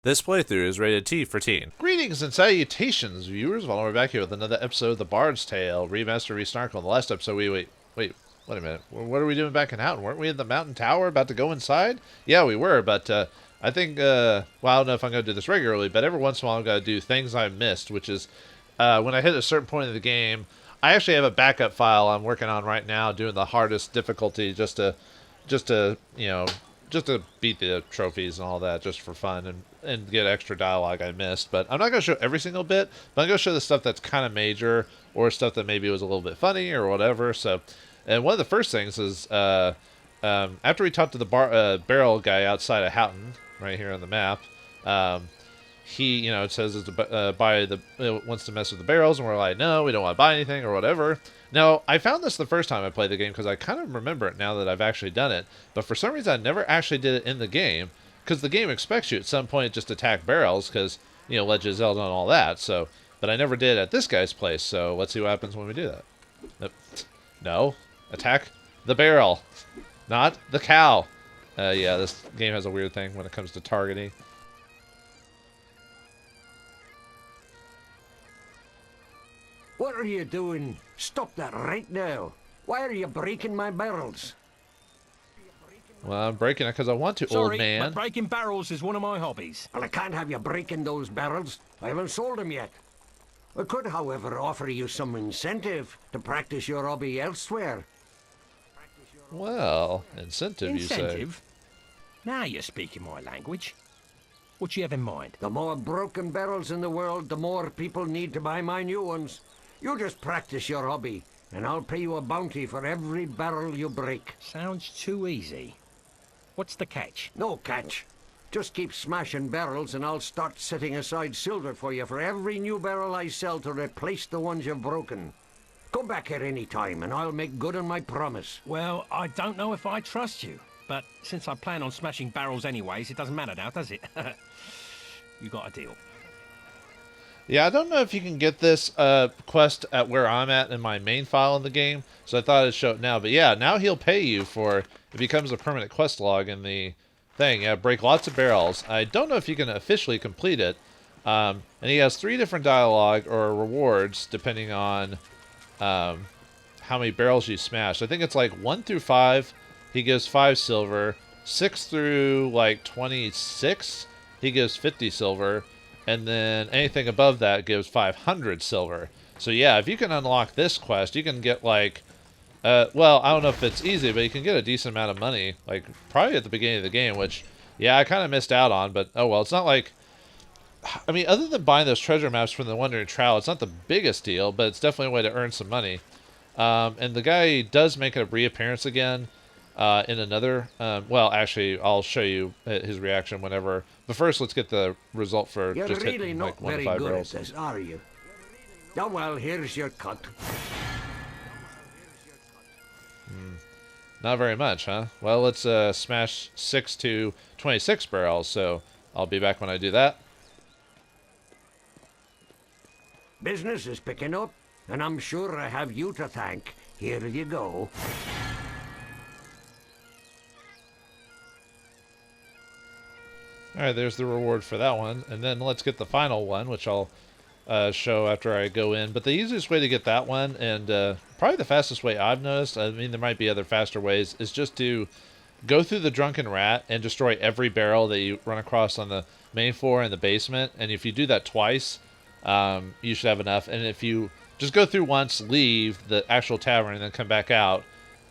This playthrough is rated T for teen. Greetings and salutations, viewers. Well, we're back here with another episode of The Bard's Tale, Remastered, Resnarkled. In the last episode, wait a minute. What are we doing back in Houghton? Weren't we in the mountain tower about to go inside? Yeah, we were, but I think, well, I don't know if I'm going to do this regularly, but every once in a while I'm going to do things I missed, which is when I hit a certain point in the game, I actually have a backup file I'm working on right now, doing the hardest difficulty just to beat the trophies and all that, just for fun and get extra dialogue I missed. But I'm not going to show every single bit, but I'm going to show the stuff that's kind of major or stuff that maybe was a little bit funny or whatever. So, and one of the first things is after we talked to the barrel guy outside of Houghton, right here on the map, he, it says it's wants to mess with the barrels, and we're like, no, we don't want to buy anything or whatever. Now, I found this the first time I played the game because I kind of remember it now that I've actually done it, but for some reason I never actually did it in the game because the game expects you at some point just attack barrels because, Legend of Zelda and all that, so, but I never did at this guy's place, so let's see what happens when we do that. No, attack the barrel, not the cow. Yeah, this game has a weird thing when it comes to targeting. What are you doing? Stop that right now. Why are you breaking my barrels? Well, I'm breaking it because I want to, Sorry, old man. but breaking barrels is one of my hobbies. Well, I can't have you breaking those barrels. I haven't sold them yet. I could, however, offer you some incentive to practice your hobby elsewhere. Well, incentive, you say? Incentive? Now you're speaking my language. What you have in mind? The more broken barrels in the world, the more people need to buy my new ones. You just practice your hobby, and I'll pay you a bounty for every barrel you break. Sounds too easy. What's the catch? No catch. Just keep smashing barrels, and I'll start setting aside silver for you for every new barrel I sell to replace the ones you've broken. Come back here any time, and I'll make good on my promise. Well, I don't know if I trust you, but since I plan on smashing barrels anyways, it doesn't matter now, does it? You got a deal. Yeah, I don't know if you can get this quest at where I'm at in my main file in the game, so I thought I'd show it now. But yeah, now he'll pay you for, it becomes a permanent quest log in the thing. Yeah, break lots of barrels. I don't know if you can officially complete it. And he has 3 different dialogue or rewards depending on how many barrels you smash. I think it's like 1 through 5, he gives 5 silver. 6 through like 26, he gives 50 silver. And then anything above that gives 500 silver. So yeah, if you can unlock this quest, you can get like, well, I don't know if it's easy, but you can get a decent amount of money, like probably at the beginning of the game, which, yeah, I kind of missed out on, but oh well, it's not like, I mean, other than buying those treasure maps from the Wandering Trowel, it's not the biggest deal, but it's definitely a way to earn some money. And the guy does make a reappearance again in another, well, actually, I'll show you his reaction whenever. But first, let's get the result for You're just really hitting not like 1 to very 5 good barrels. at this, are you? Oh, well, here's your cut. Not very much, huh? Well, let's smash 6 to 26 barrels, so I'll be back when I do that. Business is picking up, and I'm sure I have you to thank. Here you go. Alright, there's the reward for that one. And then let's get the final one, which I'll show after I go in. But the easiest way to get that one, and probably the fastest way I've noticed, I mean, there might be other faster ways, is just to go through the Drunken Rat and destroy every barrel that you run across on the main floor and the basement. And if you do that twice, you should have enough. And if you just go through once, leave the actual tavern, and then come back out,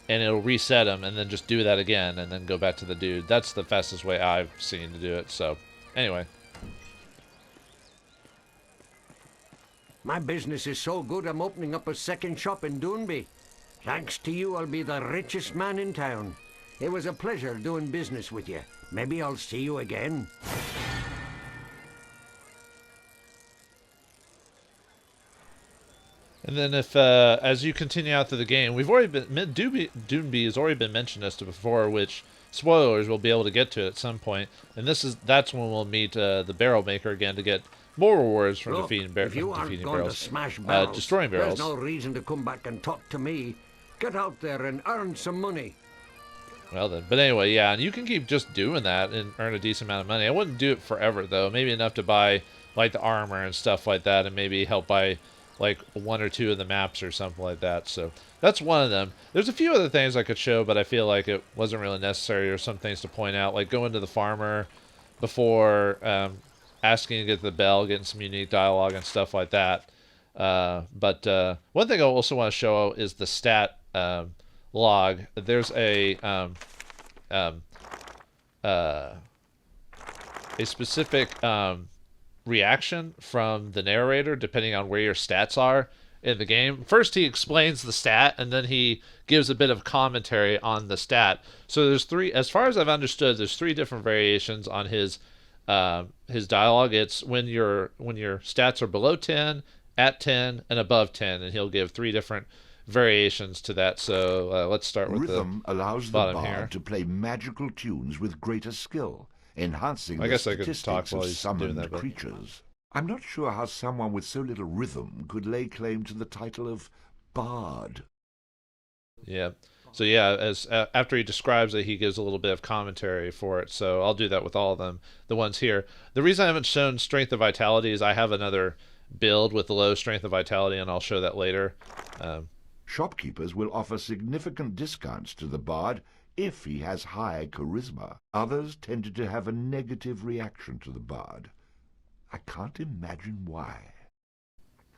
and it'll reset them, and then just do that again, and then go back to the dude. That's the fastest way I've seen to do it. So, anyway. My business is so good, I'm opening up a second shop in Doonby. Thanks to you, I'll be the richest man in town. It was a pleasure doing business with you. Maybe I'll see you again. And then if, as you continue out through the game, we've already been, Doonby has already been mentioned as to before, which, spoilers, we'll be able to get to at some point. And that's when we'll meet the barrel maker again to get more rewards from Look, defeating if you aren't defeating going barrels. to smash barrels, destroying barrels. there's no reason to come back and talk to me. Get out there and earn some money. Well then, but anyway, yeah, and you can keep just doing that and earn a decent amount of money. I wouldn't do it forever though. Maybe enough to buy like the armor and stuff like that, and maybe help buy like 1 or 2 of the maps or something like that. So that's one of them. There's a few other things I could show, but I feel like it wasn't really necessary, or some things to point out, like going to the farmer before asking to get the bell, getting some unique dialogue and stuff like that. But one thing I also want to show is the stat log. There's a specific reaction from the narrator depending on where your stats are in the game. First he explains the stat, and then he gives a bit of commentary on the stat. So there's 3, as far as I've understood, there's 3 different variations on his dialogue. It's when your stats are below 10, at 10, and above 10, and he'll give 3 different variations to that. So let's start with Rhythm allows the bottom bard here. to play magical tunes with greater skill, enhancing I the guess I could talk statistics while of he's doing summoned that, but- creatures. I'm not sure how someone with so little rhythm could lay claim to the title of bard. Yeah. So yeah, as after he describes it, he gives a little bit of commentary for it. So I'll do that with all of them. The ones here. The reason I haven't shown strength of vitality is I have another build with low strength of vitality, and I'll show that later. Shopkeepers will offer significant discounts to the bard if he has high charisma. Others tended to have a negative reaction to the bard. I can't imagine why.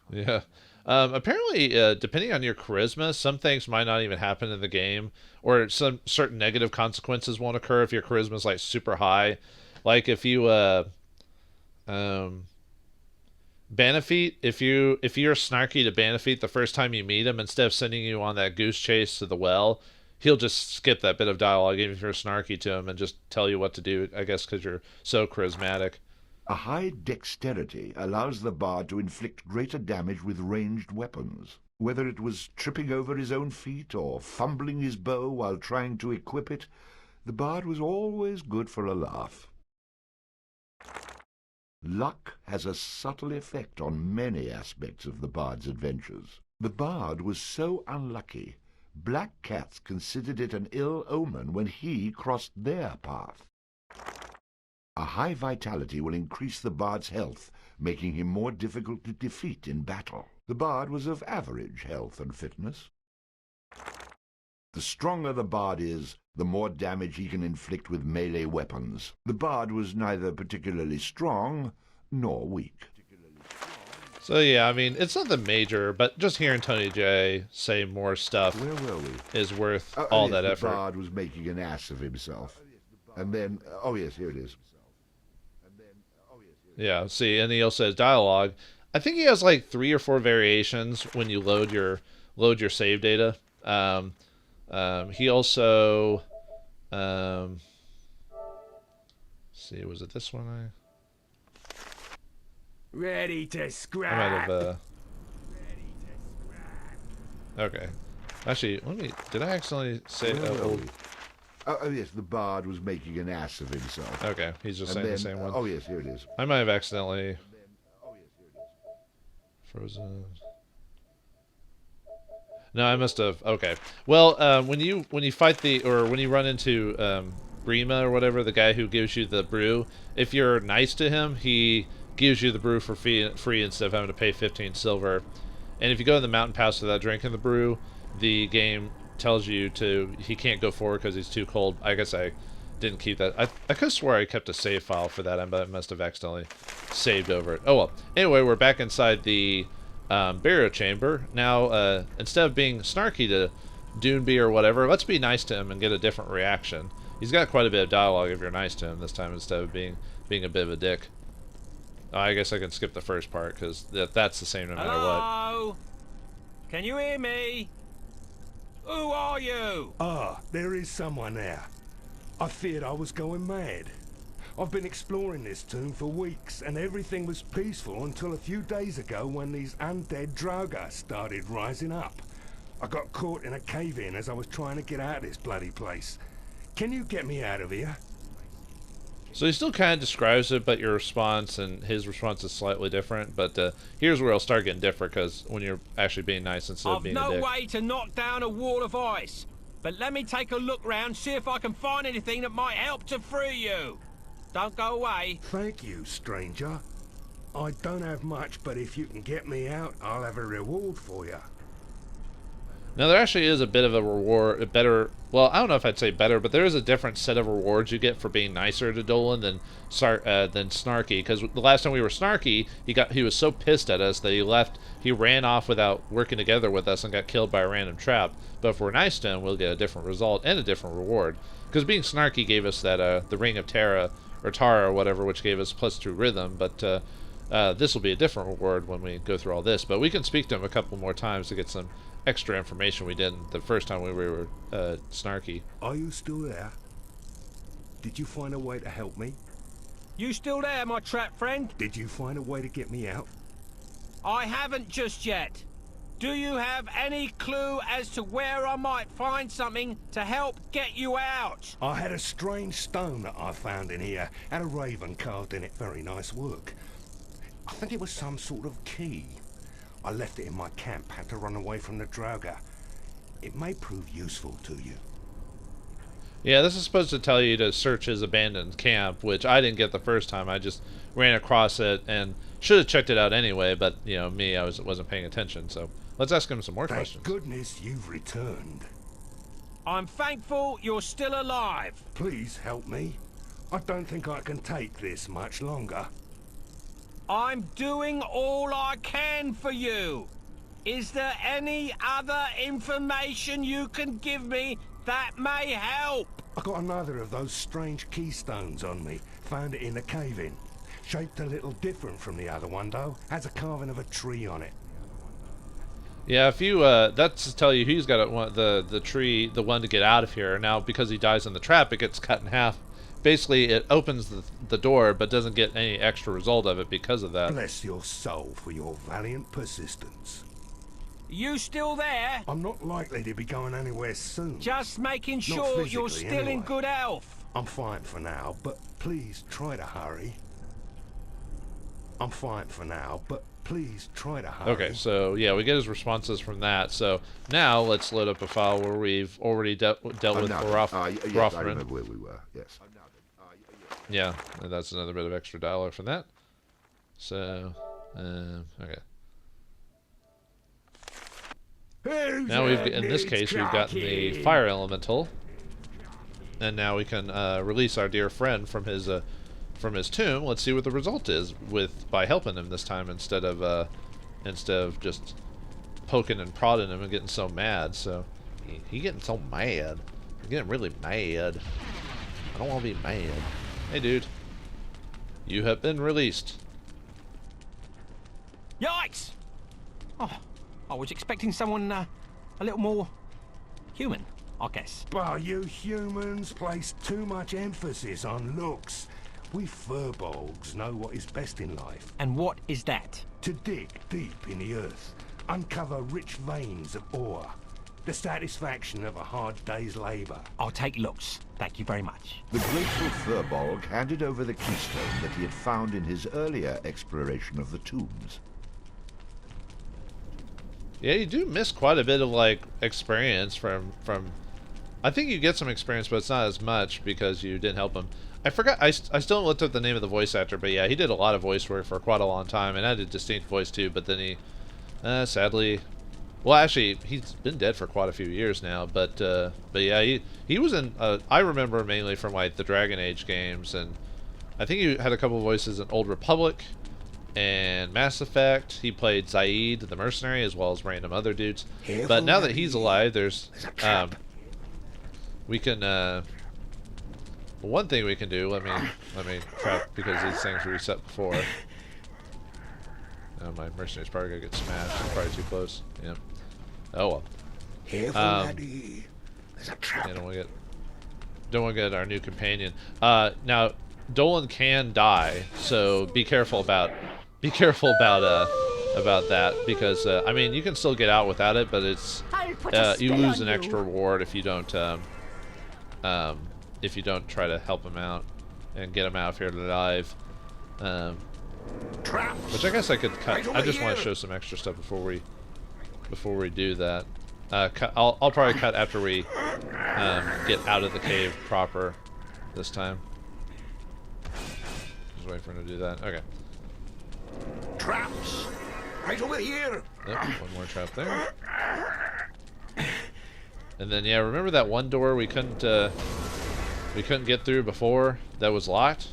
Yeah. Apparently, depending on your charisma, some things might not even happen in the game, or some certain negative consequences won't occur if your charisma is like super high. Like if you Banafeet, if you're snarky to Banafeet the first time you meet him, instead of sending you on that goose chase to the well, he'll just skip that bit of dialogue even if you're snarky to him and just tell you what to do, I guess because you're so charismatic. A high dexterity allows the bard to inflict greater damage with ranged weapons. Whether it was tripping over his own feet or fumbling his bow while trying to equip it, the bard was always good for a laugh. Luck has a subtle effect on many aspects of the bard's adventures. The bard was so unlucky, black cats considered it an ill omen when he crossed their path. A high vitality will increase the bard's health, making him more difficult to defeat in battle. The bard was of average health and fitness. The stronger the bard is, the more damage he can inflict with melee weapons. The bard was neither particularly strong nor weak. So yeah, I mean, it's nothing major, but just hearing Tony J say more stuff Where were we? is worth all yes, that the effort. bard was making an ass of himself. And then, oh yes, here it is. Yeah, see, and he also has dialogue. I think he has like 3 or 4 variations when you load your save data. He also, see, was it this one? Ready to I might scrap. have. Okay, actually, did I accidentally say Where were old? we? Oh yes, the bard was making an ass of himself. Okay, he's just And saying then, the same one. oh yes, here it is. I might have accidentally frozen. No, I must have. Okay. Well, when you fight when you run into Brima or whatever, the guy who gives you the brew, if you're nice to him, he gives you the brew for free instead of having to pay 15 silver. And if you go to the mountain pass without drinking the brew, the game tells you he can't go forward because he's too cold. I guess I didn't keep that. I could have swore I kept a save file for that, but I must have accidentally saved over it. Oh well. Anyway, we're back inside the burial chamber. Now, instead of being snarky to Doonby or whatever, let's be nice to him and get a different reaction. He's got quite a bit of dialogue if you're nice to him this time instead of being a bit of a dick. Oh, I guess I can skip the first part because that's the same no matter what. Hello? Can you hear me? Who are you? Ah, there is someone there. I feared I was going mad. I've been exploring this tomb for weeks, and everything was peaceful until a few days ago when these undead Droga started rising up. I got caught in a cave-in as I was trying to get out of this bloody place. Can you get me out of here? So he still kind of describes it, but your response and his response is slightly different. But here's where it'll start getting different, because when you're actually being nice instead of I've being a no dick. way to knock down a wall of ice. But let me take a look round, see if I can find anything that might help to free you. Don't go away. Thank you, stranger. I don't have much, but if you can get me out, I'll have a reward for you. Now, there actually is a bit of a reward, a better, well, I don't know if I'd say better, but there is a different set of rewards you get for being nicer to Dolan than Snarky, because the last time we were Snarky, he was so pissed at us that he left, he ran off without working together with us and got killed by a random trap. But if we're nice to him, we'll get a different result and a different reward. Because being Snarky gave us that, the Ring of Tara, or Tara or whatever, which gave us +2 rhythm, but this will be a different reward when we go through all this. But we can speak to him a couple more times to get some extra information we didn't the first time we were Snarky. Are you still there? Did you find a way to help me? You still there, my trap friend? Did you find a way to get me out? I haven't just yet. Do you have any clue as to where I might find something to help get you out? I had a strange stone that I found in here, and a raven carved in it. Very nice work. I think it was some sort of key. I left it in my camp, had to run away from the Draugr. It may prove useful to you. Yeah, this is supposed to tell you to search his abandoned camp, which I didn't get the first time. I just ran across it and should have checked it out anyway, but, you know, me, I wasn't paying attention, so let's ask him some more questions. Thank goodness you've returned. I'm thankful you're still alive. Please help me. I don't think I can take this much longer. I'm doing all I can for you. Is there any other information you can give me that may help? I got another of those strange keystones on me. Found it in a cave-in. Shaped a little different from the other one, though. Has a carving of a tree on it. Yeah, if you, that's to tell you he's got the tree, the one to get out of here. Now, because he dies in the trap, it gets cut in half. Basically, it opens the door, but doesn't get any extra result of it because of that. Bless your soul for your valiant persistence. You still there? I'm not likely to be going anywhere soon. Just making Not sure you're physically, still in anyway. good health. I'm fine for now, but please try to hurry. I'm fine for now, but please try to hurry. Okay, so yeah, we get his responses from that. So now let's load up a file where we've already dealt with Yes, I Rothman. remember where we were, yes. Yeah, and that's another bit of extra dialogue from that. So, okay. Now in this case, we've gotten the fire elemental, and now we can release our dear friend from his tomb. Let's see what the result is by helping him this time instead of just poking and prodding him and getting so mad. So he getting so mad. He's getting really mad. I don't want to be mad. Hey, dude. You have been released. Yikes! Oh, I was expecting someone a little more human, I guess. But you humans place too much emphasis on looks. We furbolgs know what is best in life. And what is that? To dig deep in the earth, uncover rich veins of ore. The satisfaction of a hard day's labor. I'll take looks. Thank you very much. The grateful Furbolg handed over the keystone that he had found in his earlier exploration of the tombs. Yeah, you do miss quite a bit of, like, experience from... I think you get some experience, but it's not as much because you didn't help him. I forgot, I still haven't looked up the name of the voice actor, but yeah, he did a lot of voice work for quite a long time, and had a distinct voice too, but then he, sadly... Well, actually, he's been dead for quite a few years now, but yeah, he was in, I remember mainly from, like, the Dragon Age games, and I think he had a couple of voices in Old Republic and Mass Effect. He played Zaid, the mercenary, as well as random other dudes. But now that he's alive, there's, we can, one thing we can do, let me trap, because these things reset before. My mercenary's probably gonna get smashed. It's probably too close. Yeah. Oh well. Careful, laddie. There's a trap. Yeah, don't want to get our new companion. Now Dolan can die, so be careful about that, because I mean, you can still get out without it, but it's you lose an extra reward if you don't try to help him out and get him out of here alive. Traps. Which I guess I could cut. I just want to show some extra stuff before we do that. I'll probably cut after we get out of the cave proper this time. Just waiting for him to do that. Okay. Traps! Right over here! Yep, one more trap there. And then, yeah, remember that one door we couldn't get through before that was locked?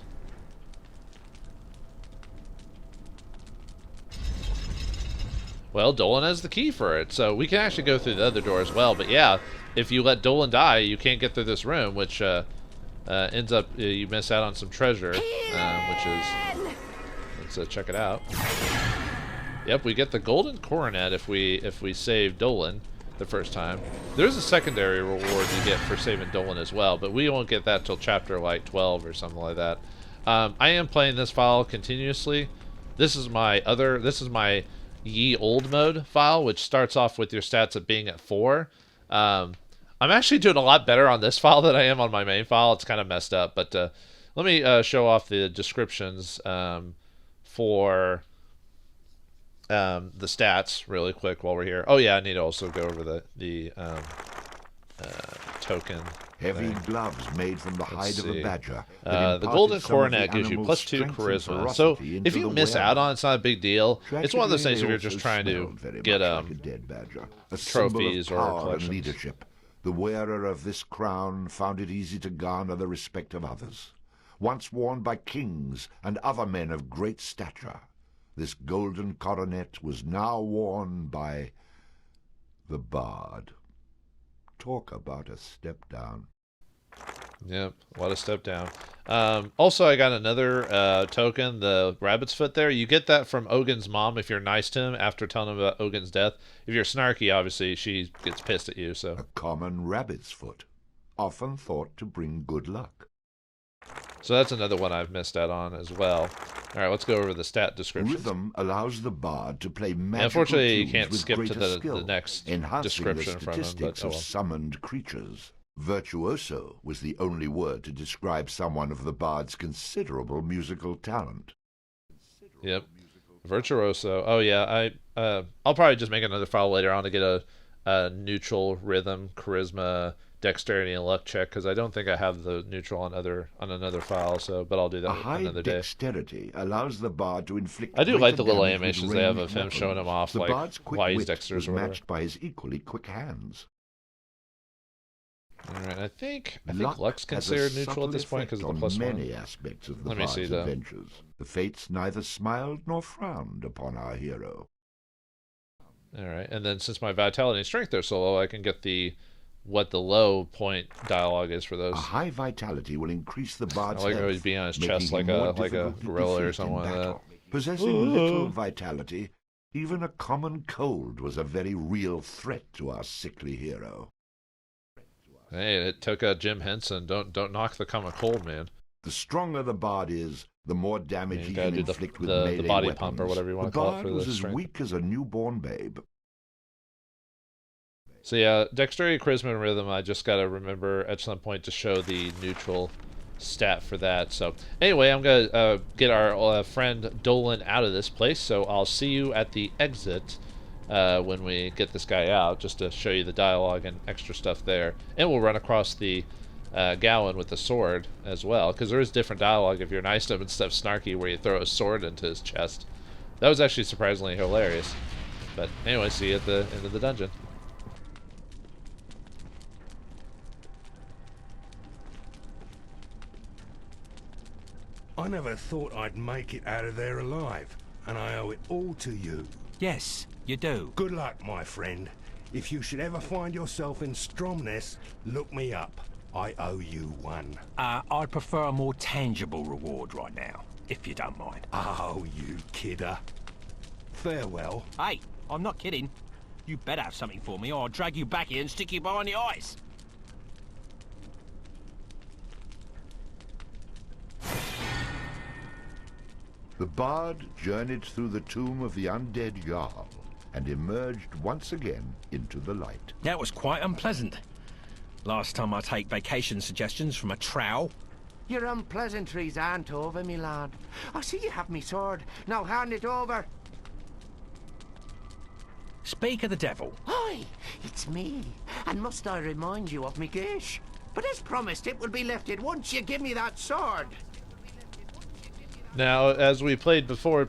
Well, Dolan has the key for it, so we can actually go through the other door as well. But yeah, if you let Dolan die, you can't get through this room, which ends up you miss out on some treasure, which is, let's check it out. Yep, we get the golden coronet if we save Dolan the first time. There's a secondary reward you get for saving Dolan as well, but we won't get that till chapter like 12 or something like that. I am playing this file continuously. This is my Ye Old mode file, which starts off with your stats at being at 4. I'm actually doing a lot better on this file than I am on my main file. It's kind of messed up, but let me show off the descriptions for the stats really quick while we're here. Oh yeah, I need to also go over the token. Heavy gloves made from the hide of a badger. The golden coronet gives you +2 charisma. So if you miss out on it, it's not a big deal. It's one of those things if you're just trying to get trophies or collections. Leadership. The wearer of this crown found it easy to garner the respect of others. Once worn by kings and other men of great stature, this golden coronet was now worn by the bard. Talk about a step down. Yep, what a step down. Also, I got another token, the rabbit's foot there. You get that from Ogin's mom if you're nice to him after telling him about Ogin's death. If you're snarky, obviously, she gets pissed at you. So a common rabbit's foot, often thought to bring good luck. So that's another one I've missed out on as well. All right, let's go over the stat description. Rhythm allows the bard to play magical unfortunately, you can't tunes skip with to greater the skill, next enhancing description the from him. statistics But, of summoned creatures. Virtuoso was the only word to describe someone of the bard's considerable musical talent. Yep, virtuoso. Oh yeah, I'll probably just make another file later on to get a neutral, rhythm, charisma, dexterity, and luck check, because I don't think I have the neutral on another file. So, but I'll do that another day. Dexterity allows the bard to inflict. I do like the little damage animations with they have ranged of him weapons. showing him off, The like bard's quick why he's wit dexterous was or whatever. matched by his equally quick hands. All right, I think Luck luck's has a considered neutral at subtle this point because of the effect on +1. many aspects of the Let me bard's see, though. adventures. The fates neither smiled nor frowned upon our hero. All right, and then since my vitality and strength are so low, I can get what the low point dialogue is for those. A high vitality will increase the bard's I like how health, he's being on his making chest him more like a difficult to gorilla or defeat something in like that. battle. Possessing little vitality, even a common cold was a very real threat to our sickly hero. Hey, it took Jim Henson. Don't knock the common cold, man. The stronger the bard is, the more damage You he gotta can do inflict with the melee body weapons. pump or whatever you want the to call it bard for the was as strength. weak as a newborn babe. So yeah, dexterity, charisma, and rhythm. I just gotta remember at some point to show the neutral stat for that. So anyway, I'm gonna get our friend Dolan out of this place. So I'll see you at the exit when we get this guy out, just to show you the dialogue and extra stuff there. And we'll run across the Gowan with the sword as well, because there is different dialogue if you're nice to him instead of snarky, where you throw a sword into his chest. That was actually surprisingly hilarious. But anyway, see you at the end of the dungeon. I never thought I'd make it out of there alive, and I owe it all to you. Yes, you do. Good luck, my friend. If you should ever find yourself in Stromness, look me up. I owe you one. I'd prefer a more tangible reward right now, if you don't mind. Oh, you kidder. Farewell. Hey, I'm not kidding. You better have something for me, or I'll drag you back here and stick you behind the ice. The bard journeyed through the tomb of the undead Jarl and emerged once again into the light. That was quite unpleasant. Last time I take vacation suggestions from a trow. Your unpleasantries aren't over, me lad. I see you have me sword. Now hand it over. Speak of the devil. Hi, it's me. And must I remind you of me geash? But as promised, it will be lifted once you give me that sword. Now, as we played before,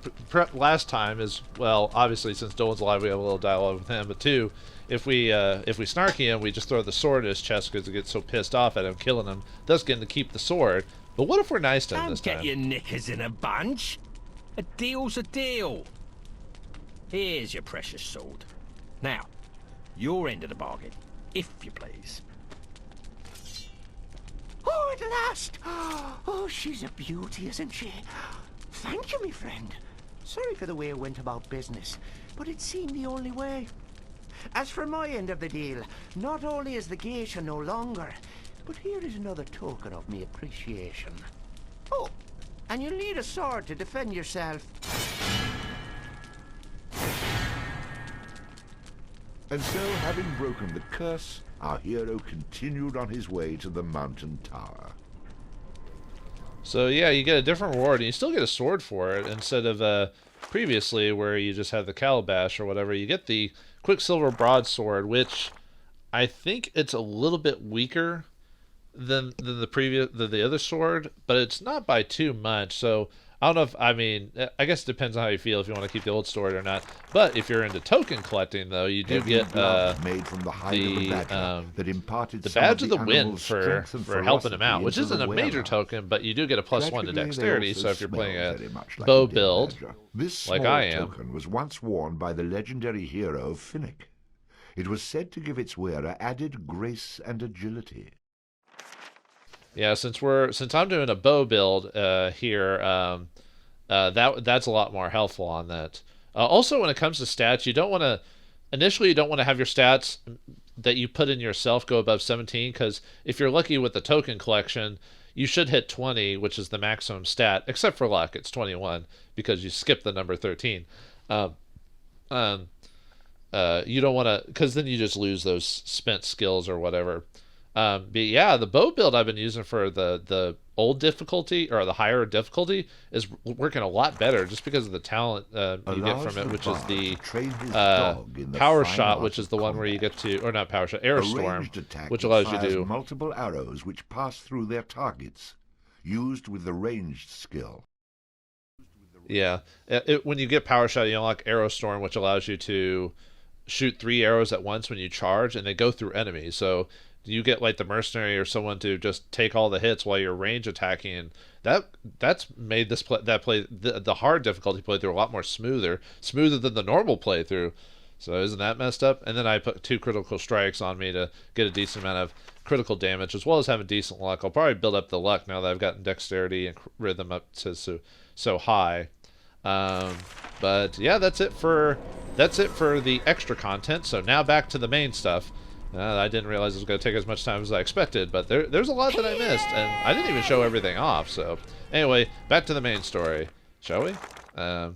last time is, well, obviously since Dolan's alive, we have a little dialogue with him. But two, if we snarky him, we just throw the sword in his chest because he gets so pissed off at him killing him, thus getting to keep the sword. But what if we're nice to him this Don't time? get your knickers in a bunch. A deal's a deal. Here's your precious sword. Now, your end of the bargain, if you please. Oh, at last! Oh, she's a beauty, isn't she? Thank you, me friend. Sorry for the way I went about business, but it seemed the only way. As for my end of the deal, not only is the geisha no longer, but here is another token of me appreciation. Oh, and you'll need a sword to defend yourself. And so, having broken the curse, our hero continued on his way to the mountain tower. So yeah, you get a different reward, and you still get a sword for it, instead of previously where you just have the calabash or whatever. You get the Quicksilver broadsword, which I think it's a little bit weaker than the other sword, but it's not by too much. So I don't know if, I mean, I guess it depends on how you feel, if you want to keep the old sword or not. But if you're into token collecting, though, you do get made from the hide of the badger that imparted the some badge of the animal's wind for strength and helping him ferocity out, which into isn't the a major wearer. token, but you do get a +1 to Tragically, they dexterity. also So if you're smell playing a very much like bow a dead build, badger. This like small I am, token was once worn by the legendary hero Finnick. It was said to give its wearer added grace and agility. yeah, since I'm doing a bow build here, that's a lot more helpful on that. Also, when it comes to stats, you don't want to have your stats that you put in yourself go above 17, because if you're lucky with the token collection, you should hit 20, which is the maximum stat, except for luck, it's 21 because you skip the number 13. You don't want to, because then you just lose those spent skills or whatever. But yeah, the bow build I've been using for the old difficulty, or the higher difficulty, is working a lot better just because of the talent you get from it, which is the power shot, which is the one where you get to, or not power shot, arrow storm, which allows you to do multiple arrows which pass through their targets, used with the ranged skill. Yeah, when you get power shot, you unlock arrow storm, which allows you to shoot 3 arrows at once when you charge, and they go through enemies. So you get like the mercenary or someone to just take all the hits while you're range attacking, and that's made this the hard difficulty playthrough a lot more smoother than the normal playthrough. So isn't that messed up? And then I put 2 critical strikes on me to get a decent amount of critical damage, as well as having decent luck. I'll probably build up the luck now that I've gotten dexterity and rhythm up to so high. But yeah, that's it for the extra content. So now back to the main stuff. I didn't realize it was going to take as much time as I expected, but there's a lot that I missed, and I didn't even show everything off. So anyway, back to the main story, shall we? And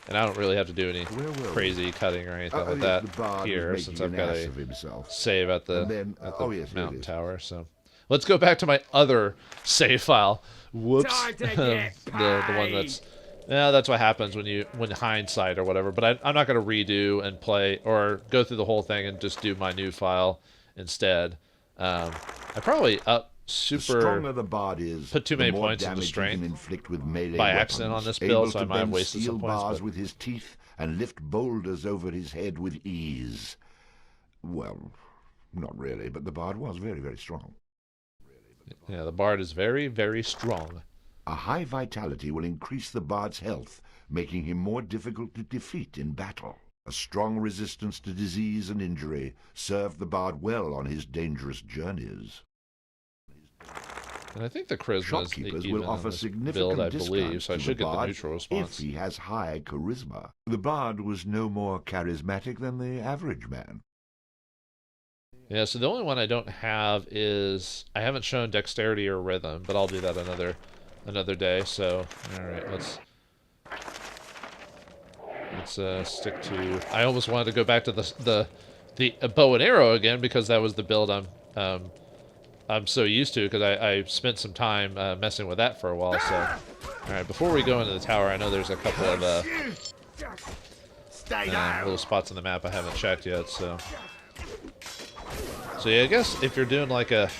I don't really have to do any crazy cutting or anything like that here, since I've got a save at the mountain tower. So let's go back to my other save file. Whoops. the one that's... Yeah, that's what happens when hindsight or whatever. But I'm not going to redo and play or go through the whole thing and just do my new file instead. I probably The stronger the bard is, put too many the more points into damage strength he can inflict with melee by weapons, accident on this able build, so I to might have bend wasted steel some points. bars But with his teeth and lift boulders over his head with ease. Well, not really, but the bard was very, very strong. yeah, the bard is very, very strong. A high vitality will increase the bard's health, making him more difficult to defeat in battle. A strong resistance to disease and injury served the bard well on his dangerous journeys. And I think the charisma Shopkeepers is will even offer on this significant build, I discounts believe, so I to should the get the bard neutral if response. he has high charisma. The bard was no more charismatic than the average man. Yeah, so the only one I don't have is, I haven't shown dexterity or rhythm, but I'll do that another day. So all right, let's stick to. I almost wanted to go back to the bow and arrow again, because that was the build I'm so used to, because I spent some time messing with that for a while. So all right, before we go into the tower, I know there's a couple of little spots on the map I haven't checked yet, so yeah, I guess if you're doing like a...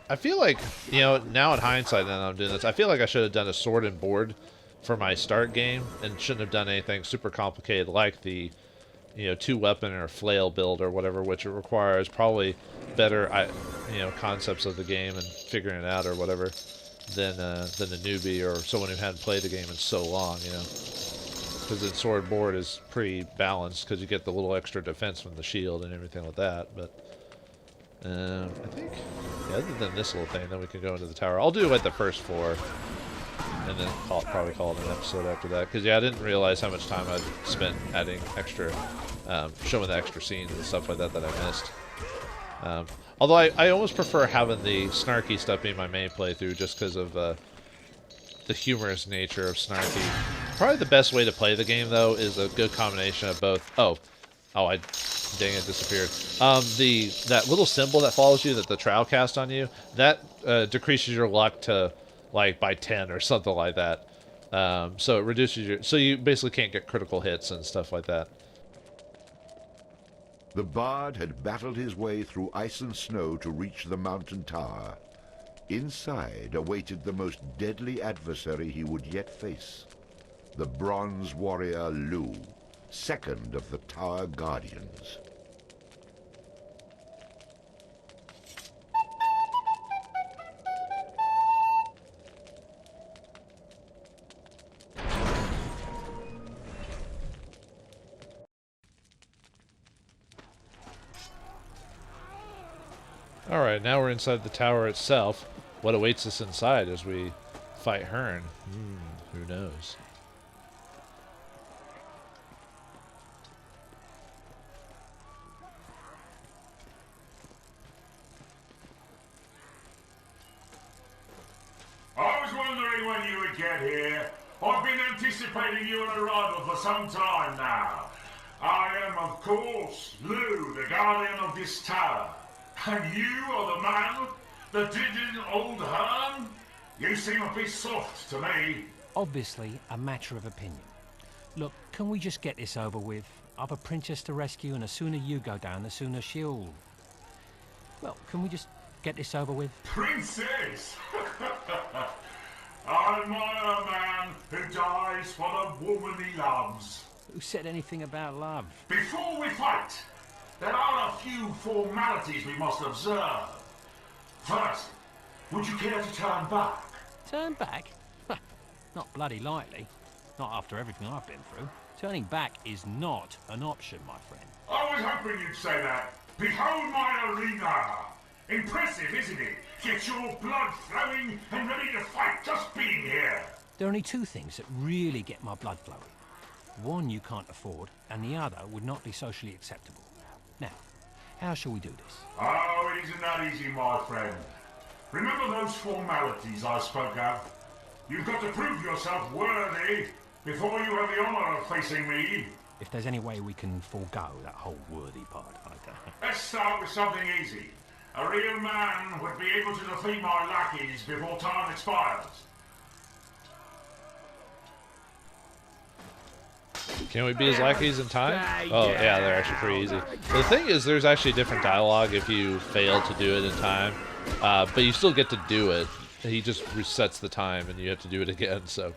I feel like, you know, now in hindsight that I'm doing this, I feel like I should have done a sword and board for my start game and shouldn't have done anything super complicated like the, you know, 2-weapon or flail build or whatever, which it requires probably better, you know, concepts of the game and figuring it out or whatever than a newbie or someone who hadn't played the game in so long, you know. Because the sword board is pretty balanced because you get the little extra defense from the shield and everything like that. But I think, yeah, other than this little thing, then we can go into the tower. I'll do like the first 4, and then probably call it an episode after that. Because yeah, I didn't realize how much time I'd spent adding extra, showing the extra scenes and stuff like that that I missed. Although I almost prefer having the snarky stuff being my main playthrough just because of the humorous nature of snarky. Probably the best way to play the game, though, is a good combination of both. Oh, dang it, disappeared. That little symbol that follows you, that the trowel cast on you, that decreases your luck to, like, by 10 or something like that. So it reduces your... So you basically can't get critical hits and stuff like that. The bard had battled his way through ice and snow to reach the mountain tower. Inside awaited the most deadly adversary he would yet face. The bronze warrior Lugh, second of the Tower Guardians. Alright, now we're inside the tower itself. What awaits us inside as we fight Hearn? Who knows? I was wondering when you would get here. I've been anticipating your arrival for some time now. I am, of course, Lugh, the guardian of this tower. And you are the man that did in old Hearn? You seem a bit soft to me. Obviously, a matter of opinion. Look, can we just get this over with? I've a princess to rescue, and the sooner you go down, the sooner she'll... Well, can we just get this over with? Princess? I admire a man who dies for the woman he loves. Who said anything about love? Before we fight, there are a few formalities we must observe. First, would you care to turn back? Turn back? Not bloody likely. Not after everything I've been through. Turning back is not an option, my friend. I was hoping you'd say that. Behold my arena! Impressive, isn't it? Get your blood flowing and ready to fight just being here. There are only 2 things that really get my blood flowing. One you can't afford, and the other would not be socially acceptable. Now, how shall we do this? Oh, it isn't that easy, my friend. Remember those formalities I spoke of? You've got to prove yourself worthy before you have the honor of facing me. If there's any way we can forego that whole worthy part, Let's start with something easy. A real man would be able to defeat my lackeys before time expires. Can we be his lackeys in time? Oh, yeah, they're actually pretty easy. But the thing is, there's actually different dialogue if you fail to do it in time. But you still get to do it. He just resets the time and you have to do it again, so...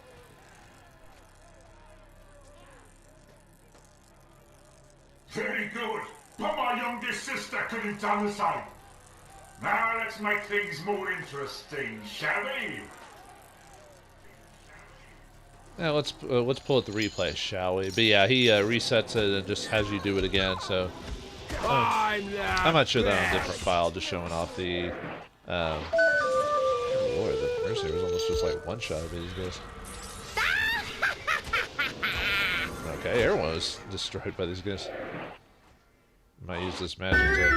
Very good. But my youngest sister could have done the same. Now let's make things more interesting, shall we? Yeah, let's pull up the replay, shall we? But yeah, he resets it and just has you do it again. So I'm not sure that on a different file, just showing off the. Oh Lord, the Mercy was almost just like one shot of these guys. Okay, everyone was destroyed by these guys. Might use this magic to...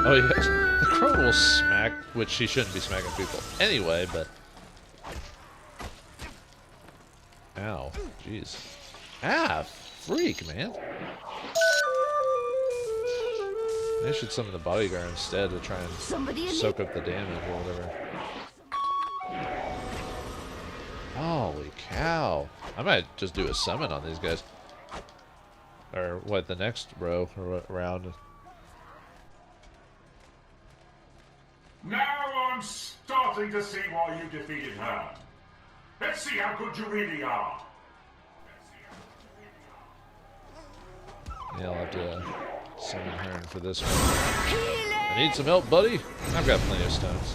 Oh yes, the crow will smack, which she shouldn't be smacking people anyway, but... Ow, jeez. Ah, freak, man. Maybe I should summon the bodyguard instead to try and soak up the damage or whatever. Holy cow. I might just do a summon on these guys. Or what, the next row or round. Now I'm starting to see why you defeated her. Let's see how good you really are. Yeah, I'll have to summon Hearn for this one. I need some help, buddy. I've got plenty of stones.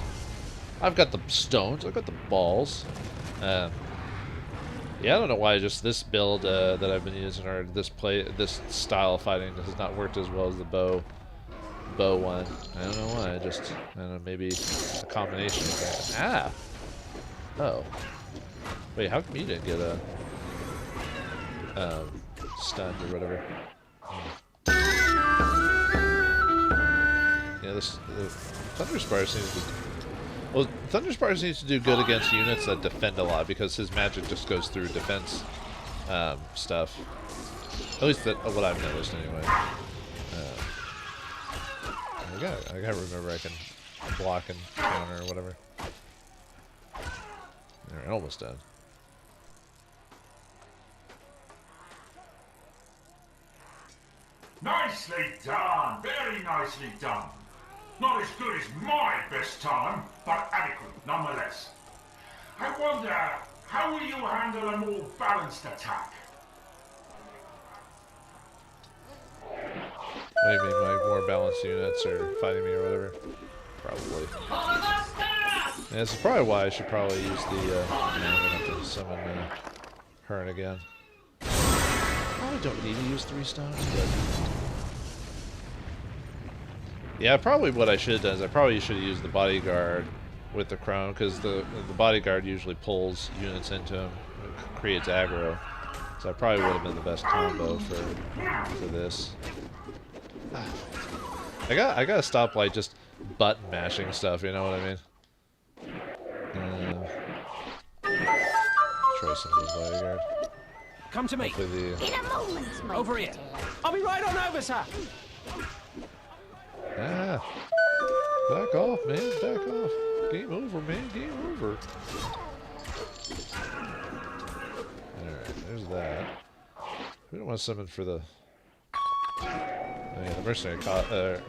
I've got the stones. I've got the balls. Yeah, I don't know why just this build that I've been using, or this style of fighting, has not worked as well as the bow one. I don't know why. I don't know. Maybe a combination of that. Ah. Oh. Wait, how come you didn't get a stunned or whatever? Yeah, the Thunder Spars needs to. Well, Thunder Spars needs to do good against units that defend a lot, because his magic just goes through defense stuff. At least what I've noticed anyway. I gotta remember I can block and counter or whatever. Alright, almost done. Nicely done, very nicely done. Not as good as my best time, but adequate nonetheless. I wonder, how will you handle a more balanced attack? What do you mean, like more balanced units or fighting me or whatever? Probably. Yeah, this is probably why I should probably use the, I'm gonna have to summon Hearn again. Probably don't need to use 3 stones, but... Yeah, probably what I should have done is I probably should have used the bodyguard with the crown, because the bodyguard usually pulls units into him, creates aggro. So I probably would have been the best combo for this. I gotta stop like just button mashing stuff, you know what I mean? Try some of the bodyguard. Come to me. In a moment, my Over here. I'll be right on over, sir. Ah, back off, man, back off. Game over, man, game over. Alright, there's that. We don't want to summon for the... Yeah, the mercenary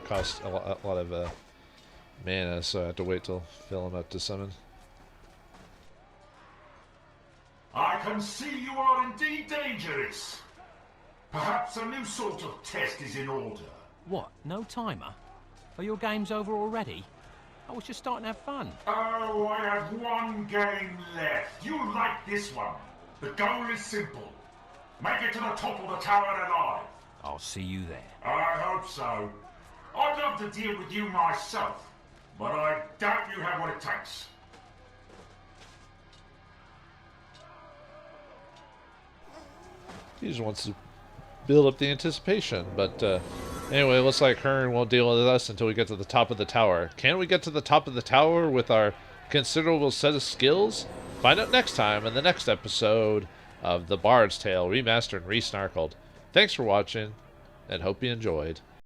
costs a lot of mana, so I have to wait till fill them up to summon. I can see you are indeed dangerous. Perhaps a new sort of test is in order. What? No timer? Are your games over already? I was just starting to have fun. Oh, I have one game left. You like this one. The goal is simple. Make it to the top of the tower alive. I'll see you there. I hope so. I'd love to deal with you myself, but I doubt you have what it takes. He just wants to build up the anticipation, but anyway, it looks like Hearn won't deal with us until we get to the top of the tower. Can we get to the top of the tower with our considerable set of skills? Find out next time in the next episode of The Bard's Tale Remastered and Resnarkled. Thanks for watching, and hope you enjoyed.